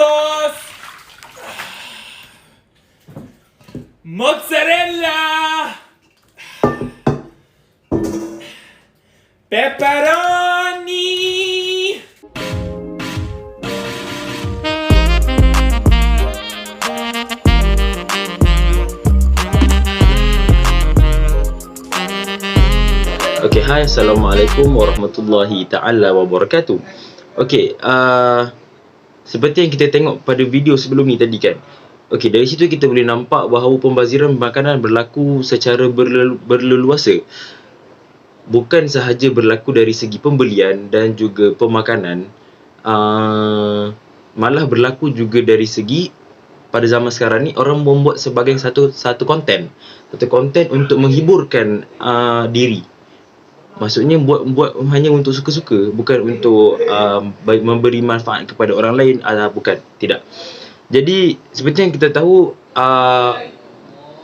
sos, mozzarella, pepperoni. Okay, hai, Assalamualaikum warahmatullahi ta'ala wabarakatuh. Okay, seperti yang kita tengok pada video sebelum ni tadi kan. Okay, dari situ kita boleh nampak bahawa pembaziran makanan berlaku secara berleluasa. Bukan sahaja berlaku dari segi pembelian dan juga pemakanan, malah berlaku juga dari segi pada zaman sekarang ni orang membuat sebagai satu konten untuk menghiburkan diri. Maksudnya buat hanya untuk suka-suka, bukan untuk memberi manfaat kepada orang lain, bukan, tidak. Jadi seperti yang kita tahu,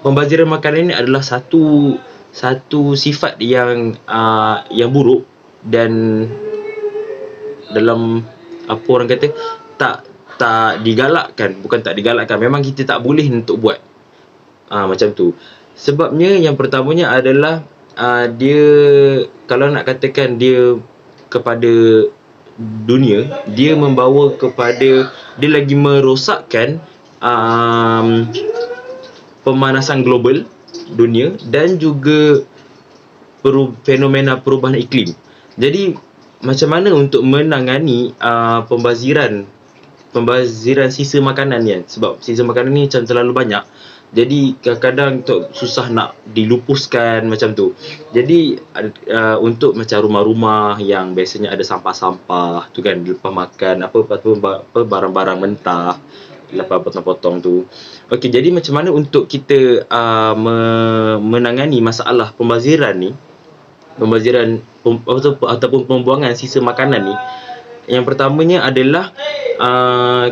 pembaziran makanan ini adalah satu sifat yang buruk, dan dalam apa orang kata, tak digalakkan, bukan tak digalakkan, memang kita tak boleh untuk buat macam tu. Sebabnya yang pertamanya adalah dia, kalau nak katakan dia kepada dunia, dia membawa kepada, dia lagi merosakkan pemanasan global dunia dan juga fenomena perubahan iklim. Jadi macam mana untuk menangani pembaziran sisa makanan ni kan? Sebab sisa makanan ni macam terlalu banyak, jadi kadang-kadang susah nak dilupuskan macam tu. Jadi untuk macam rumah-rumah yang biasanya ada sampah-sampah tu kan, lepas makan apa barang-barang mentah, lepas potong-potong tu. Okey, jadi macam mana untuk kita menangani masalah pembaziran ni, ataupun pembuangan sisa makanan ni? Yang pertamanya adalah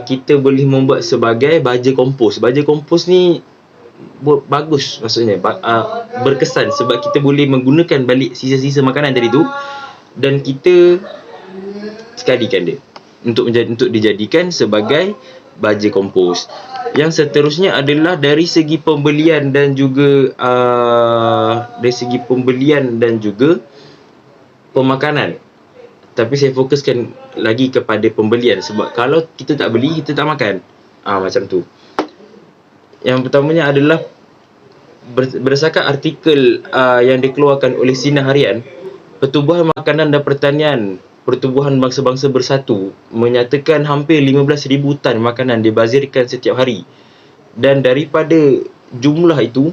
kita boleh membuat sebagai baja kompos. Baja kompos ni bagus, maksudnya berkesan, sebab kita boleh menggunakan balik sisa-sisa makanan tadi tu dan kita sekalikan dia untuk dijadikan sebagai baja kompos. Yang seterusnya adalah dari segi pembelian dan juga pemakanan. Tapi saya fokuskan lagi kepada pembelian, sebab kalau kita tak beli, kita tak makan. Macam tu. Yang pertamanya adalah berdasarkan artikel yang dikeluarkan oleh Sinar Harian, Pertubuhan Makanan dan Pertanian Pertubuhan Bangsa-Bangsa Bersatu menyatakan hampir 15,000 tan makanan dibazirkan setiap hari. Dan daripada jumlah itu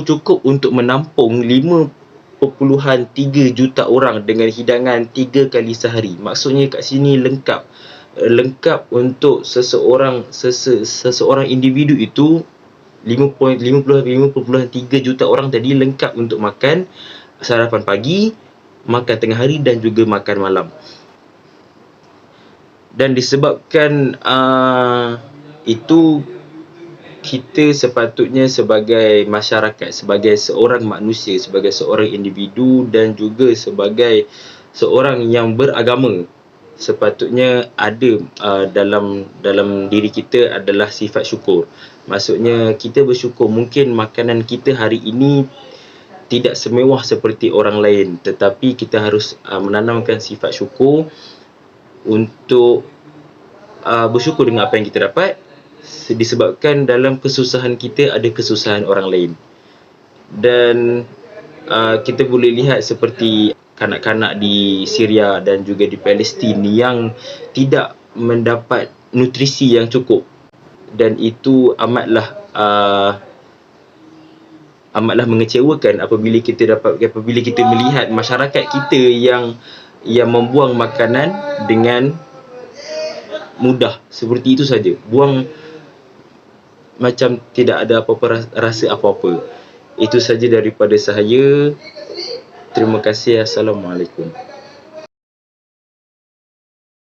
cukup untuk menampung 5.3 juta orang dengan hidangan 3 kali sehari. Maksudnya kat sini lengkap untuk seseorang individu itu 5.3 juta orang tadi lengkap untuk makan sarapan pagi, makan tengah hari dan juga makan malam. Dan disebabkan itu, kita sepatutnya sebagai masyarakat, sebagai seorang manusia, sebagai seorang individu dan juga sebagai seorang yang beragama, sepatutnya ada dalam diri kita adalah sifat syukur. Maksudnya kita bersyukur, mungkin makanan kita hari ini tidak semewah seperti orang lain, tetapi kita harus menanamkan sifat syukur untuk bersyukur dengan apa yang kita dapat, disebabkan dalam kesusahan kita ada kesusahan orang lain. Dan kita boleh lihat seperti kanak-kanak di Syria dan juga di Palestin yang tidak mendapat nutrisi yang cukup, dan itu amatlah mengecewakan apabila kita melihat masyarakat kita yang membuang makanan dengan mudah seperti itu saja, buang macam tidak ada apa-apa rasa apa-apa. Itu saja daripada saya. Terima kasih. Assalamualaikum.